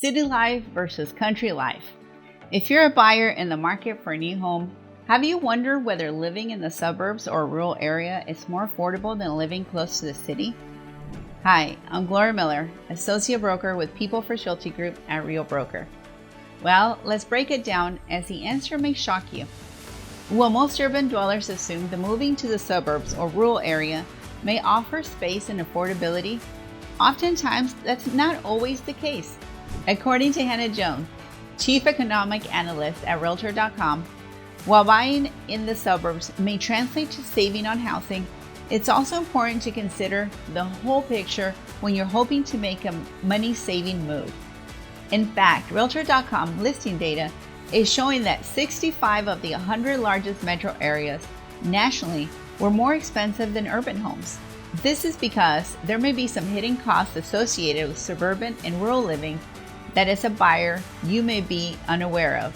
city life versus country life. If you're a buyer in the market for a new home, have you wondered whether living in the suburbs or a rural area is more affordable than living close to the city? Hi, I'm Gloria Miller, Associate Broker with People First Realty Group at Real Broker. Well, let's break it down as the answer may shock you. While most urban dwellers assume that moving to the suburbs or rural area may offer space and affordability, oftentimes that's not always the case. According to Hannah Jones, Chief Economic Analyst at Realtor.com, while buying in the suburbs may translate to saving on housing, it's also important to consider the whole picture when you're hoping to make a money-saving move. In fact, Realtor.com listing data is showing that 65 of the 100 largest metro areas nationally were more expensive than urban homes. This is because there may be some hidden costs associated with suburban and rural living that as a buyer you may be unaware of.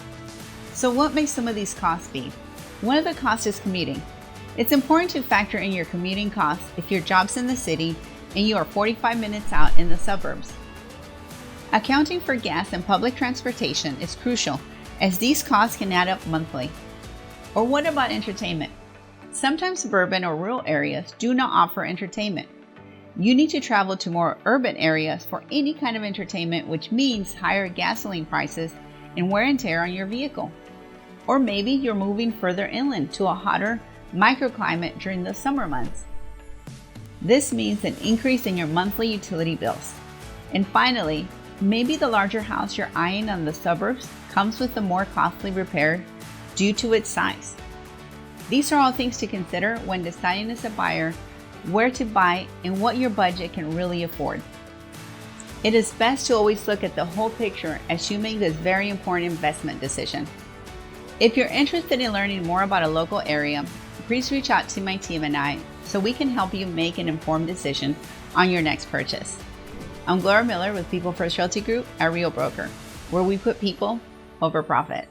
So what may some of these costs be? One of the costs is commuting. It's important to factor in your commuting costs if your job's in the city and you are 45 minutes out in the suburbs. Accounting for gas and public transportation is crucial as these costs can add up monthly. Or what about entertainment? Sometimes suburban or rural areas do not offer entertainment. You need to travel to more urban areas for any kind of entertainment, which means higher gasoline prices and wear and tear on your vehicle. Or maybe you're moving further inland to a hotter microclimate during the summer months. This means an increase in your monthly utility bills. And finally, maybe the larger house you're eyeing on the suburbs comes with a more costly repair due to its size. These are all things to consider when deciding as a buyer where to buy and what your budget can really afford. It is best to always look at the whole picture as you make this very important investment decision. If you're interested in learning more about a local area, please reach out to my team and I so we can help you make an informed decision on your next purchase. I'm Gloria Miller with People First Realty Group at Real Broker, where we put people over profit.